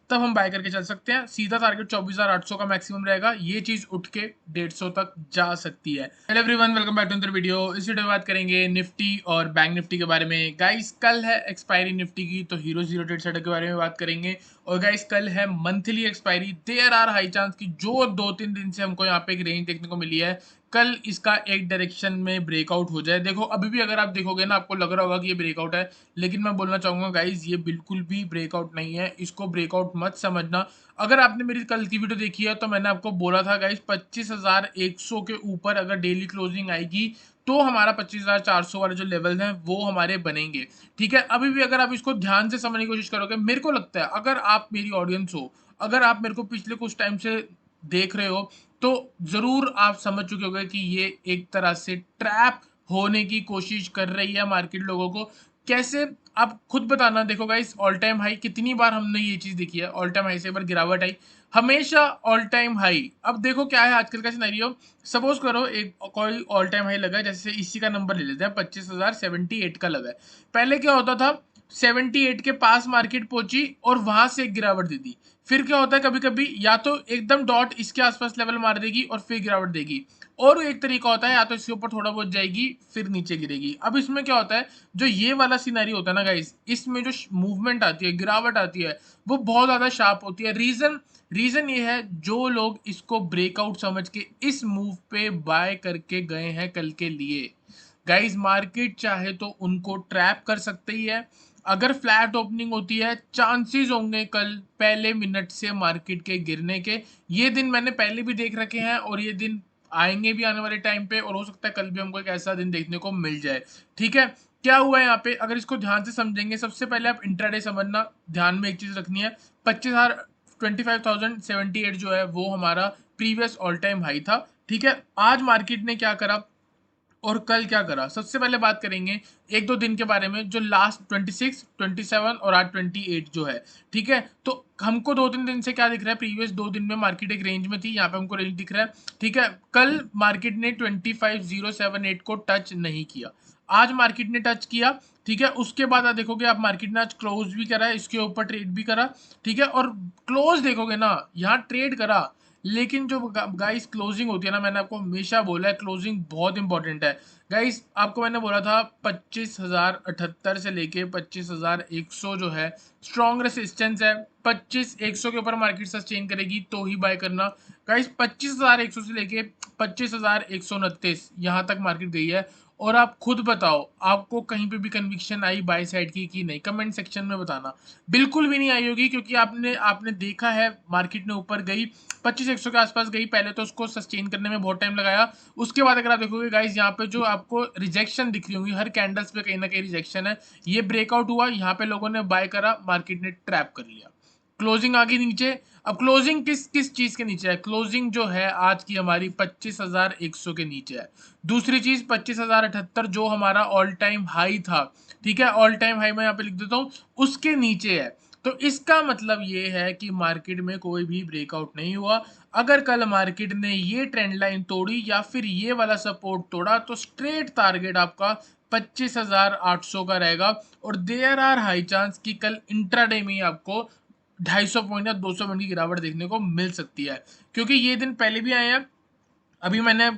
तब हम बाय करके चल सकते हैं। सीधा टारगेट 24,800 का मैक्सिमम रहेगा, ये चीज उठ के 150 तक जा सकती है। Hello everyone, welcome back to another video. इस वीडियो में बात करेंगे निफ्टी और बैंक निफ्टी के बारे में। गाइस कल है एक्सपायरी निफ्टी की, तो हीरो जीरो ट्रेड सेटअप के बारे में बात करेंगे। और गाइस कल है monthly expiry. There are high chance की जो 2-3 दिन से हमको यहाँ पे एक रेंज देखने को मिली है, कल इसका एक डायरेक्शन में ब्रेकआउट हो जाए। देखो अभी भी अगर आप देखोगे ना, आपको लग रहा होगा कि ये ब्रेकआउट है, लेकिन मैं बोलना चाहूंगा गाइज ये बिल्कुल भी ब्रेकआउट नहीं है। इसको ब्रेकआउट मत समझना। अगर आपने मेरी कल की वीडियो देखी है तो मैंने आपको बोला था गाइज 25,100 के ऊपर अगर डेली क्लोजिंग आएगी तो हमारा 25,400 वाले जो लेवल हैं वो हमारे बनेंगे। ठीक है, अभी भी अगर आप इसको ध्यान से समझने की कोशिश करोगे, मेरे को लगता है अगर आप मेरी ऑडियंस हो, अगर आप मेरे को पिछले कुछ टाइम से देख रहे हो, तो जरूर आप समझ चुके होंगे कि ये एक तरह से ट्रैप होने की कोशिश कर रही है मार्केट लोगों को। कैसे, आप खुद बताना। देखो गाइस, ऑल टाइम हाई कितनी बार हमने ये चीज देखी है, ऑल टाइम हाई से एक बार गिरावट आई, हमेशा ऑल टाइम हाई। अब देखो क्या है आजकल का सिनेरियो। सपोज करो एक कोई ऑल टाइम हाई लगा है, जैसे इसी का नंबर ले लेते हैं, 25,078 का लगा है। पहले क्या होता था, 78 के पास मार्केट पहुंची और वहां से एक गिरावट दे दी। फिर क्या होता है, कभी कभी या तो एकदम डॉट इसके आसपास लेवल मार देगी और फिर गिरावट देगी, और एक तरीका होता है या तो इसके ऊपर थोड़ा बहुत जाएगी फिर नीचे गिरेगी। अब इसमें क्या होता है, जो ये वाला सिनेरियो होता है ना गाइस, इसमें जो मूवमेंट आती है, गिरावट आती है, वो बहुत ज्यादा शार्प होती है। रीजन ये है, जो लोग इसको ब्रेकआउट समझ के इस मूव पे बाय करके गए हैं कल के लिए, गाइस मार्केट चाहे तो उनको ट्रैप कर सकते ही है। अगर फ्लैट ओपनिंग होती है, चांसेस होंगे कल पहले मिनट से मार्केट के गिरने के। ये दिन मैंने पहले भी देख रखे हैं और ये दिन आएंगे भी आने वाले टाइम पे, और हो सकता है कल भी हमको एक ऐसा दिन देखने को मिल जाए। ठीक है, क्या हुआ है यहाँ पे, अगर इसको ध्यान से समझेंगे, सबसे पहले आप इंट्राडे समझना। ध्यान में एक चीज रखनी है, 25,000 25,078 जो है वो हमारा प्रीवियस ऑल टाइम हाई था। ठीक है, आज मार्केट ने क्या करा और कल क्या करा, सबसे पहले बात करेंगे एक दो दिन के बारे में। जो लास्ट 26, 27 और आज 28 जो है, ठीक है, तो हमको 2-3 दिन से क्या दिख रहा है, प्रीवियस 2 दिन में मार्केट एक रेंज में थी, यहाँ पे हमको रेंज दिख रहा है। ठीक है, कल मार्केट ने 25,078 को टच नहीं किया, आज मार्केट ने टच किया। ठीक है, उसके बाद आप देखोगे, आप मार्केट ने आज क्लोज भी करा है, इसके ऊपर ट्रेड भी करा। ठीक है, और क्लोज देखोगे ना, यहाँ ट्रेड करा, लेकिन जो गाइस क्लोजिंग होती है ना, मैंने आपको हमेशा बोला है क्लोजिंग बहुत इंपॉर्टेंट है। गाइस आपको मैंने बोला था 25,078 से लेके 25,100 जो है स्ट्रॉन्ग रेसिस्टेंस है। 25,100 के ऊपर मार्केट सस्टेन करेगी तो ही बाय करना। गाइस 25,100 से लेके 25,129 यहाँ तक मार्केट गई है। और आप खुद बताओ, आपको कहीं पे भी कन्विक्शन आई बाय साइड की कि नहीं, कमेंट सेक्शन में बताना। बिल्कुल भी नहीं आई होगी, क्योंकि आपने आपने देखा है मार्केट ने ऊपर गई, 25,100 के आसपास गई, पहले तो उसको सस्टेन करने में बहुत टाइम लगाया। उसके बाद अगर आप देखोगे गाइस, यहाँ पे जो आपको रिजेक्शन दिख रही होंगी, हर कैंडल्स पे कहीं ना कहीं रिजेक्शन है। ये ब्रेकआउट हुआ, यहाँ पे लोगों ने बाय करा, मार्केट ने ट्रैप कर लिया, क्लोजिंग आ गई नीचे। अब क्लोजिंग किस किस चीज के नीचे है, क्लोजिंग जो है आज की हमारी 25,100 के नीचे है। दूसरी चीज 25,078 जो हमारा ऑल टाइम हाई था, ठीक है, ऑल टाइम हाई मैं यहाँ पे लिख देता हूँ, उसके नीचे है। तो इसका मतलब ये है कि मार्केट में कोई भी ब्रेकआउट नहीं हुआ। अगर कल मार्केट ने ये ट्रेंड लाइन तोड़ी या फिर ये वाला सपोर्ट तोड़ा, तो स्ट्रेट टारगेट आपका 25,800 का रहेगा। और देयर आर हाई चांस कि कल इंट्राडे में ही आपको 250 पॉइंट या 200 पॉइंट की गिरावट देखने को मिल सकती है, क्योंकि ये दिन पहले भी आए हैं। अभी मैंने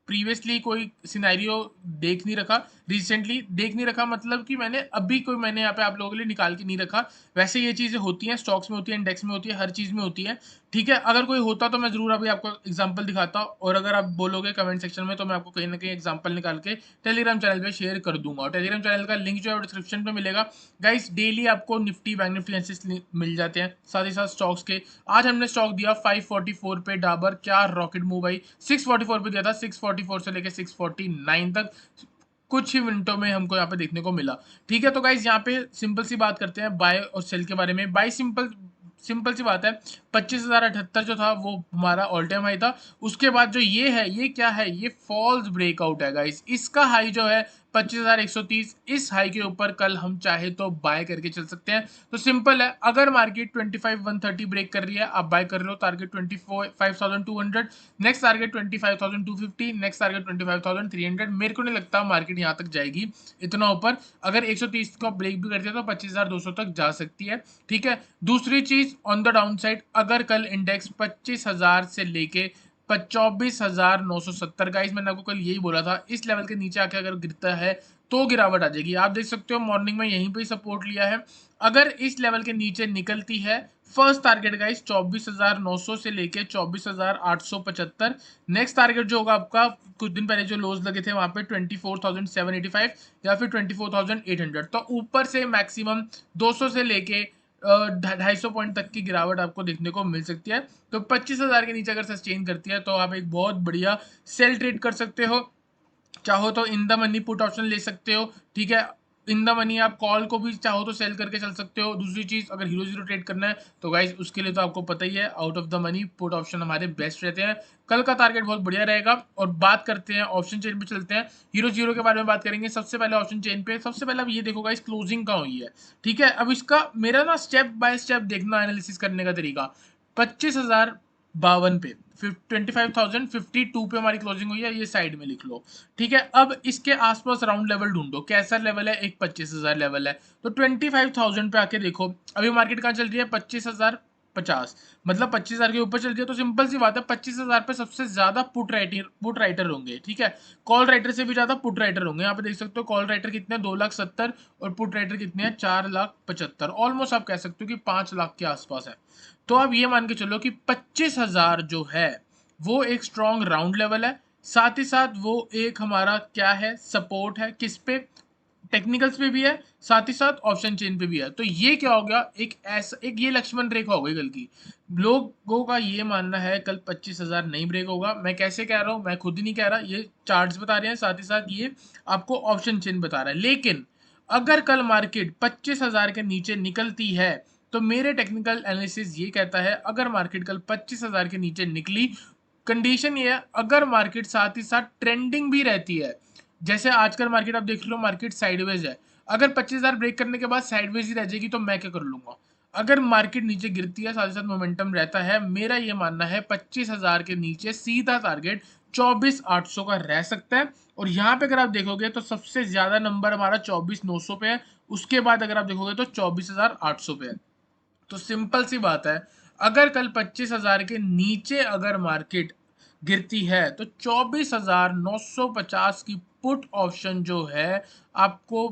प्रीवियसली कोई सिनेरियो देख नहीं रखा, रिसेंटली देख नहीं रखा, मतलब कि मैंने यहाँ पे आप लोगों के लिए निकाल के नहीं रखा। वैसे ये चीजें होती हैं, स्टॉक्स में होती है, इंडेक्स में होती है, हर चीज में होती है। ठीक है, अगर कोई होता तो मैं जरूर अभी आपको एग्जांपल दिखाता, और अगर आप बोलोगे कमेंट सेक्शन में तो मैं आपको कहीं ना कहीं एग्जांपल निकाल के टेलीग्राम चैनल पे शेयर कर दूंगा। और टेलीग्राम चैनल का लिंक जो है डिस्क्रिप्शन पे मिलेगा। गाइस डेली आपको निफ्टी बैंक निफ्टी एनालिसिस मिल जाते हैं, साथ ही साथ स्टॉक्स के। आज हमने स्टॉक दिया 544 पे डाबर, क्या रॉकेट मूव आई, 644 पे दिया था, 644 से लेके 649 तक कुछ ही मिनटों में हमको यहाँ पे देखने को मिला। ठीक है, तो गाइज यहाँ पे सिंपल सी बात करते हैं बाय और सेल के बारे में। बाय सिंपल सिंपल सी बात है, 25,078 जो था वो हमारा ऑल टाइम हाई था। उसके बाद जो ये है, ये क्या है, ये फॉल्स ब्रेकआउट है गाइस। इसका हाई जो है 25,130, इस हाई के ऊपर कल हम चाहे तो बाय करके चल सकते हैं। तो सिंपल है, अगर मार्केट 25,130 ब्रेक कर रही है, आप बाय कर रहे हो, target 25,200, next target 25,250, next target 25,300। मेरे को नहीं लगता मार्केट यहाँ तक जाएगी इतना ऊपर। अगर 130 का ब्रेक भी करती है तो 25,200 तक जा सकती है। ठीक है, दूसरी चीज ऑन द डाउन साइड, अगर कल इंडेक्स 25,000 से लेके 24,970, गाइस मैंने आपको कल यही बोला था, इस लेवल के नीचे आके अगर गिरता है तो गिरावट आ जाएगी। आप देख सकते हो मॉर्निंग में यहीं पे सपोर्ट लिया है। अगर इस लेवल के नीचे निकलती है, फर्स्ट टारगेट गाइस 24,900 से लेके 24,875। नेक्स्ट टारगेट जो होगा आपका, कुछ दिन पहले जो लोज लगे थे वहां पे 24,785 या फिर 24,800। तो ऊपर से मैक्सिमम 200 से लेके 250 पॉइंट तक की गिरावट आपको देखने को मिल सकती है। तो 25,000 के नीचे अगर सस्टेन करती है तो आप एक बहुत बढ़िया सेल ट्रेड कर सकते हो। चाहो तो in the money put option ले सकते हो। ठीक है, इन द मनी आप कॉल को भी चाहो तो सेल करके चल सकते हो। दूसरी चीज, अगर हीरो जीरो ट्रेड करना है तो गाइस उसके लिए तो आपको पता ही है, out of the money put option हमारे बेस्ट रहते हैं। कल का टारगेट बहुत बढ़िया रहेगा। और बात करते हैं ऑप्शन चेन पे, चलते हैं हीरो जीरो के बारे में बात करेंगे। सबसे पहले ऑप्शन चेन पे, सबसे पहले अब ये देखो गाइस क्लोजिंग कहाँ हुई है। ठीक है, अब इसका मेरा ना स्टेप बाय स्टेप देखना, एनालिसिस करने का तरीका, 25,052 पे 25,052 पे हमारी क्लोजिंग हुई है, ये साइड में लिख लो। ठीक है, अब इसके आसपास राउंड लेवल ढूंढो, कैसा लेवल है, एक 25,000 लेवल है। तो 25,000 पे आके देखो अभी मार्केट कहाँ चल रही है, 25,050, मतलब 25,000 के ऊपर चल रही है। तो सिंपल सी बात है, 25,000 पे सबसे ज्यादा पुट राइटर होंगे। ठीक है, कॉल राइटर से भी ज्यादा पुट राइटर होंगे। यहाँ पे देख सकते हो कॉल राइटर कितने, 2,70,000, और पुट राइटर कितने हैं, 4,75,000। ऑलमोस्ट आप कह सकते हो कि 5 लाख के आसपास है। तो आप ये मान के चलो कि 25,000 जो है वो एक स्ट्रॉन्ग राउंड लेवल है, साथ ही साथ वो एक हमारा क्या है, सपोर्ट है। किस पे, टेक्निकल्स पे भी है, साथ ही साथ ऑप्शन चेन पे भी है। तो ये क्या हो गया, एक ऐसा, एक ये लक्ष्मण रेखा हो गई कल की। लोगों का ये मानना है कल 25,000 नहीं ब्रेक होगा। मैं कैसे कह रहा हूँ, मैं खुद ही नहीं कह रहा, ये चार्ट्स बता रहे हैं, साथ ही साथ ये आपको ऑप्शन चेन बता रहा है। लेकिन अगर कल मार्केट 25,000 के नीचे निकलती है तो मेरे टेक्निकल एनालिसिस ये कहता है, अगर मार्केट कल 25,000 के नीचे निकली, कंडीशन ये है, अगर मार्केट साथ ही साथ ट्रेंडिंग भी रहती है, जैसे आजकल मार्केट आप देख लो, मार्केट साइडवेज है, अगर 25,000 ब्रेक करने के बाद साइडवेज ही रह जाएगी तो मैं क्या कर लूंगा। अगर मार्केट नीचे गिरती है, साथ ही साथ मोमेंटम रहता है, मेरा ये मानना है 25,000 के नीचे सीधा टारगेट 24,800 का रह सकता है। और यहाँ पे अगर आप देखोगे तो सबसे ज्यादा नंबर हमारा 24,900 पे है, उसके बाद अगर आप देखोगे तो 24,800 पे है। तो सिंपल सी बात है, अगर कल 25,000 के नीचे अगर मार्केट गिरती है तो 24,950 की पुट ऑप्शन जो है आपको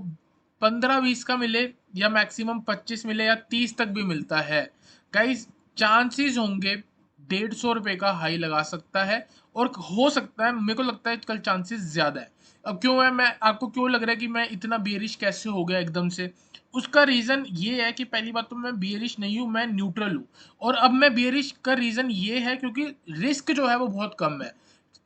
15-20 का मिले, या मैक्सिमम 25 मिले, या 30 तक भी मिलता है। गाइस चांसेस होंगे 150 रुपए का हाई लगा सकता है, और हो सकता है, मेरे को लगता है कल चांसेस ज्यादा है। अब क्यों है, मैं आपको क्यों लग रहा है कि मैं इतना बेरिश कैसे हो गया एकदम से, उसका रीजन ये है कि पहली बात तो मैं बियरिश नहीं हूँ, मैं न्यूट्रल हूँ। और अब मैं बियरिश का रीजन ये है क्योंकि रिस्क जो है वो बहुत कम है।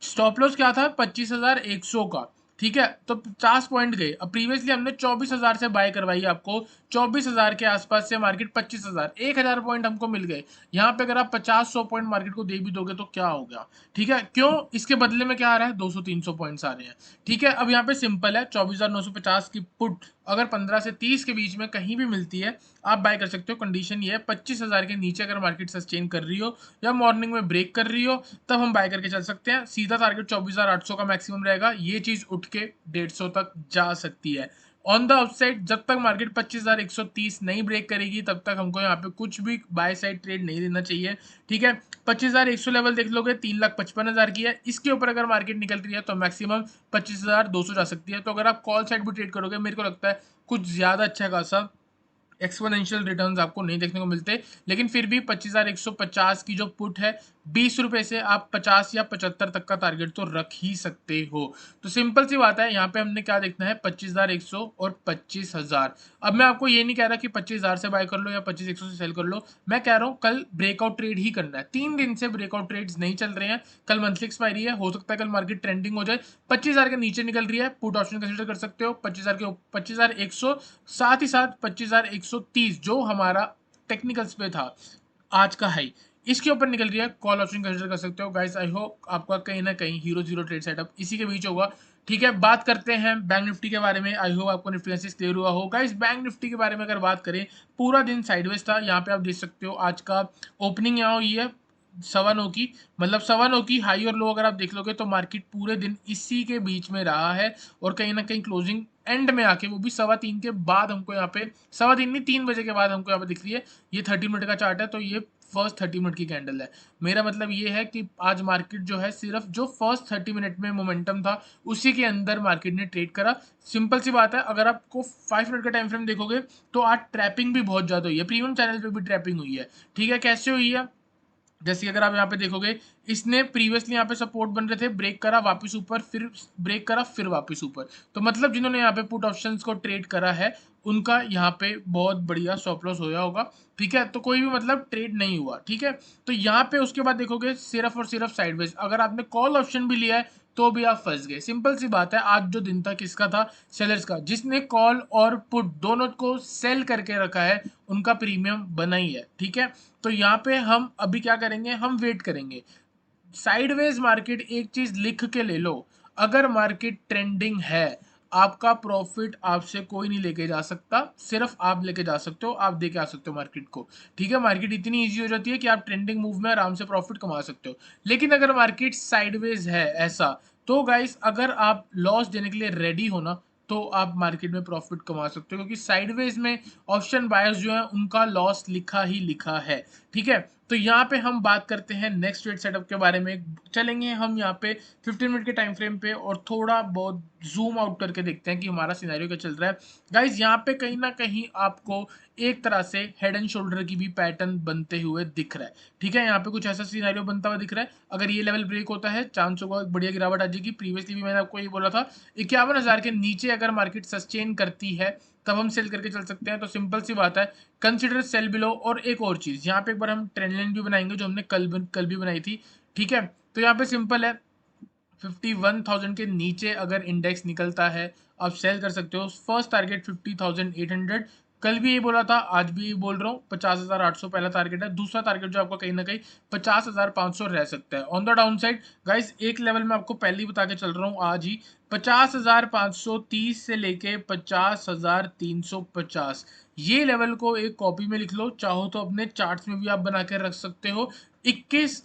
स्टॉप लॉस क्या था, 25,100 का। ठीक है, तो 50 पॉइंट गए। अब प्रीवियसली हमने 24,000 से बाय करवाई आपको, 24,000 के आसपास से मार्केट 25,000, 1,000 पॉइंट हमको मिल गए। यहाँ पे अगर आप 50-100 पॉइंट मार्केट को दे भी दोगे तो क्या हो गया। ठीक है, क्यों, इसके बदले में क्या आ रहा है, 200-300 पॉइंट्स आ रहे हैं। ठीक है, अब यहाँ पे सिंपल है, 24,950 की पुट अगर 15 से 30 के बीच में कहीं भी मिलती है, आप बाय कर सकते हो। कंडीशन ये है, 25,000 के नीचे अगर मार्केट सस्टेन कर रही हो या मॉर्निंग में ब्रेक कर रही हो, तब हम बाय करके चल सकते हैं। सीधा टारगेट 24,800 का मैक्सिमम रहेगा, ये चीज उठ के 150 तक जा सकती है। ऑन द अपसाइड, जब तक मार्केट 25,130 नहीं ब्रेक करेगी तब तक हमको यहाँ पे कुछ भी बाय साइड ट्रेड नहीं देना चाहिए। ठीक है, 25,100 लेवल देख लोगे, 3,55,000 की है। इसके ऊपर अगर मार्केट निकल रही है तो मैक्सिमम 25,200 जा सकती है। तो अगर आप कॉल साइड भी ट्रेड करोगे, मेरे को लगता है कुछ ज्यादा अच्छा खासा एक्सपोनेंशियल रिटर्न्स आपको नहीं देखने को मिलते। लेकिन फिर भी 25,150 की जो पुट है, 20 रुपए से आप 50 या 75 तक का टारगेट तो रख ही सकते हो। तो सिंपल सी बात है, यहाँ पे हमने क्या देखना है, 25,100 और 25,000। अब मैं आपको ये नहीं कह रहा कि 25,000 से बाय कर लो या 25,100 से सेल कर लो, मैं कह रहा हूँ कल ब्रेकआउट ट्रेड ही करना है। 3 दिन से ब्रेकआउट ट्रेड्स नहीं चल रहे हैं, कल मंथली एक्सपायरी है, हो सकता है कल मार्केट ट्रेंडिंग हो जाए। 25,000 के नीचे निकल रही है, पुट ऑप्शन कंसिडर कर सकते हो। 25,100, साथ ही साथ 25,130 जो हमारा टेक्निकल्स पे था आज का हाई, इसके ऊपर निकल रही है, कॉल ऑप्शन कंसिडर कर सकते हो गाइस। आई होप आपका कहीं ना कहीं हीरो जीरो ट्रेड सेटअप इसी के बीच होगा। ठीक है, बात करते हैं बैंक निफ्टी के बारे में। आई होप आपको निफ्टी एनालिसिस क्लियर हुआ हो गाइस। बैंक निफ्टी के बारे में अगर बात करें, पूरा दिन साइडवेज था। यहाँ पे आप देख सकते हो आज का ओपनिंग यहाँ हुई है 9:15 की, मतलब 9:15 की हाई और लो अगर आप देख लोगे तो मार्केट पूरे दिन इसी के बीच में रहा है। और कहीं ना कहीं क्लोजिंग एंड में आके, वो भी 3:15 के बाद हमको यहाँ पे, 3:15 नहीं 3 बजे के बाद हमको यहाँ पे दिख रही है। ये 30 मिनट का चार्ट है, तो ये फर्स्ट 30 मिनट की कैंडल है। मेरा मतलब ये है कि आज मार्केट जो है सिर्फ जो फर्स्ट 30 मिनट में मोमेंटम था उसी के अंदर मार्केट ने ट्रेड करा। सिंपल सी बात है, अगर आपको 5 मिनट का टाइम फ्रेम देखोगे तो आज ट्रैपिंग भी बहुत ज्यादा हुई है, प्रीमियम चैनल पे भी ट्रैपिंग हुई है। ठीक है, कैसे हुई है? जैसे कि अगर आप यहाँ पे देखोगे, इसने प्रीवियसली यहाँ पे सपोर्ट बन रहे थे, ब्रेक करा वापस ऊपर, फिर ब्रेक करा, फिर वापस ऊपर। तो मतलब जिन्होंने यहाँ पे पुट ऑप्शंस को ट्रेड करा है उनका यहाँ पे बहुत बढ़िया स्टॉप लॉस होया होगा। ठीक है, तो कोई भी मतलब ट्रेड नहीं हुआ। ठीक है, तो यहाँ पे उसके बाद देखोगे सिर्फ और सिर्फ साइडवेज। अगर आपने कॉल ऑप्शन भी लिया है तो भी आप फंस गए। सिंपल सी बात है, आज जो दिन था किसका था? सेलर्स का। जिसने कॉल और पुट दोनों को सेल करके रखा है उनका प्रीमियम बना ही है। ठीक है, तो यहाँ पे हम अभी क्या करेंगे, हम वेट करेंगे। साइडवेज मार्केट, एक चीज लिख के ले लो, अगर मार्केट ट्रेंडिंग है, आपका प्रॉफिट आपसे कोई नहीं लेके जा सकता, सिर्फ आप लेके जा सकते हो, आप दे के आ सकते हो मार्केट को। ठीक है, मार्केट इतनी इजी हो जाती है कि आप ट्रेंडिंग मूव में आराम से प्रॉफिट कमा सकते हो। लेकिन अगर मार्केट साइडवेज है ऐसा, तो गाइस अगर आप लॉस देने के लिए रेडी हो ना, तो आप मार्केट में प्रॉफिट कमा सकते हो, क्योंकि साइडवेज में ऑप्शन बायर्स जो है उनका लॉस लिखा ही लिखा है। ठीक है, तो यहाँ पे हम बात करते हैं नेक्स्ट ट्रेड सेटअप के बारे में। चलेंगे हम यहाँ पे 15 मिनट के टाइम फ्रेम पे और थोड़ा बहुत जूम आउट करके देखते हैं कि हमारा सिनेरियो क्या चल रहा है। गाइज यहाँ पे कहीं ना कहीं आपको एक तरह से हेड एंड शोल्डर की भी पैटर्न बनते हुए दिख रहा है। ठीक है, यहाँ पे कुछ ऐसा सिनेरियो बनता हुआ दिख रहा है। अगर ये लेवल ब्रेक होता है, चांस होगा एक बढ़िया गिरावट आ जाएगी। प्रीवियसली भी मैंने आपको ये बोला था, 51,000 के नीचे अगर मार्केट सस्टेन करती है तब हम सेल करके चल सकते हैं। तो सिंपल सी बात है, कंसिडर सेल बिलो। और एक और चीज, यहाँ पे एक बार हम ट्रेंड लाइन भी बनाएंगे जो हमने कल भी बनाई थी। ठीक है, तो यहाँ पे सिंपल है, 51,000 के नीचे अगर इंडेक्स निकलता है आप सेल कर सकते हो। फर्स्ट टारगेट 50,800, कल भी ये बोला था, आज भी बोल रहा हूँ, 50,800 पहला टारगेट है। दूसरा टारगेट जो आपका कहीं ना कहीं 50,500 रह सकता है। On the down side guys, एक लेवल में आपको पहले ही बता के चल रहा हूँ आज ही, 50,530 से लेके 50,350, ये लेवल को एक कॉपी में लिख लो, चाहो तो अपने चार्ट्स में भी आप बना के रख सकते हो। 21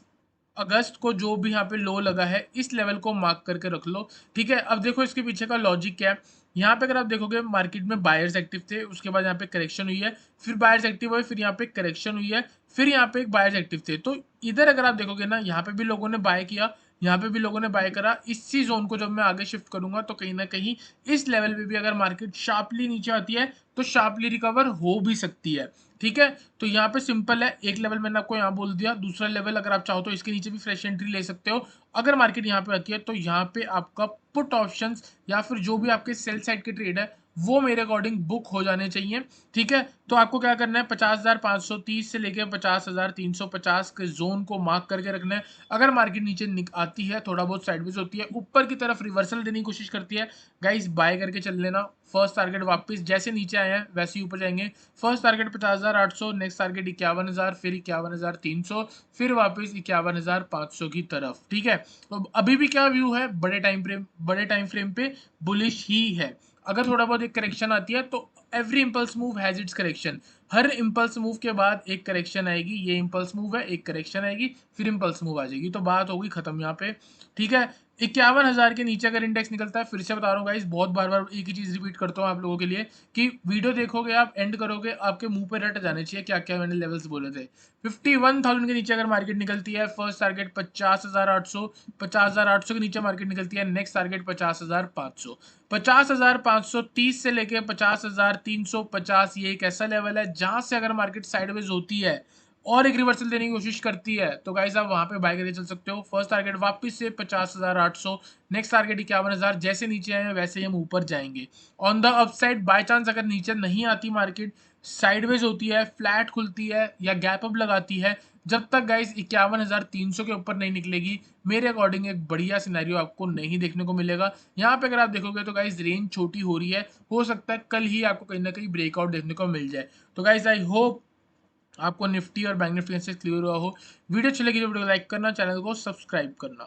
अगस्त को जो भी यहाँ पे लो लगा है इस लेवल को मार्क करके रख लो। ठीक है, अब देखो इसके पीछे का लॉजिक क्या है। यहाँ पे अगर आप देखोगे मार्केट में बायर्स एक्टिव थे, उसके बाद यहाँ पे करेक्शन हुई है, फिर बायर्स एक्टिव हुए, फिर यहाँ पे करेक्शन हुई है, फिर यहाँ पे एक बायर्स एक्टिव थे। तो इधर अगर आप देखोगे ना, यहाँ पे भी लोगों ने बाय किया, यहाँ पे भी लोगों ने बाय करा। इसी जोन को जब मैं आगे शिफ्ट करूंगा तो कहीं ना कहीं इस लेवल पे भी अगर मार्केट शार्पली नीचे आती है तो शार्पली रिकवर हो भी सकती है। ठीक है, तो यहाँ पे सिंपल है, एक लेवल मैंने आपको यहाँ बोल दिया, दूसरा लेवल अगर आप चाहो तो इसके नीचे भी फ्रेश एंट्री ले सकते हो। अगर मार्केट यहाँ पे आती है तो यहाँ पे आपका पुट ऑप्शंस या फिर जो भी आपके सेल साइड के ट्रेड है वो मेरे अकॉर्डिंग बुक हो जाने चाहिए। ठीक है, तो आपको क्या करना है, 50,530 से लेकर 50,350 के जोन को मार्क करके रखना है। अगर मार्केट नीचे आती है, थोड़ा बहुत साइडवेज होती है, ऊपर की तरफ रिवर्सल देने की कोशिश करती है, गाइस बाय करके चल लेना। फर्स्ट टारगेट वापस जैसे नीचे आए हैं वैसे ही ऊपर जाएंगे। फर्स्ट टारगेट 50,800, नेक्स्ट टारगेट 51,000, फिर 51,300, फिर वापस 51,500 की तरफ। ठीक है, तो अभी भी क्या व्यू है, बड़े टाइम फ्रेम पे बुलिश ही है। अगर थोड़ा बहुत एक करेक्शन आती है तो every impulse move has its correction, her impulse move के बाद एक करेक्शन आएगी। ये इंपल्स मूव है, एक करेक्शन आएगी, फिर इंपल्स मूव आ जाएगी, तो बात होगी खत्म यहाँ पे। ठीक है, 51,000 के नीचे अगर इंडेक्स निकलता है, फिर से बता रहा हूँ गाइस, बहुत बार बार एक ही चीज रिपीट करता हूँ आप लोगों के लिए, कि वीडियो देखोगे आप, एंड करोगे, आपके मुंह पे रट जाने चाहिए क्या क्या मैंने लेवल्स बोले थे। 51,000 के नीचे अगर मार्केट निकलती है, फर्स्ट टारगेट 50,800, 50,800 के नीचे मार्केट निकलती है, नेक्स्ट टारगेट 50,500, 50,530 से लेके 50,350, ये एक ऐसा लेवल है जहां से अगर मार्केट साइडवेज होती है और एक रिवर्सल देने की कोशिश करती है तो गाइस आप वहां पे बाय करके चल सकते हो। फर्स्ट टारगेट वापस से 50,800, नेक्स्ट टारगेट 51,000, जैसे नीचे आए वैसे ही हम ऊपर जाएंगे। On the upside by chance अगर नीचे नहीं आती मार्केट, साइडवेज होती है, फ्लैट खुलती है या गैप अप लगाती है, जब तक गाइस 51,300 के ऊपर नहीं निकलेगी, मेरे अकॉर्डिंग एक बढ़िया सिनेरियो आपको नहीं देखने को मिलेगा। यहाँ पे अगर आप देखोगे तो गाइस रेंज छोटी हो रही है, हो सकता है कल ही आपको कहीं ना कहीं ब्रेकआउट देखने को मिल जाए। तो गाइस आई होप आपको निफ्टी और बैंक निफ्टी से क्लियर हुआ हो। वीडियो अच्छी लगी तो वीडियो को लाइक करना, चैनल को सब्सक्राइब करना।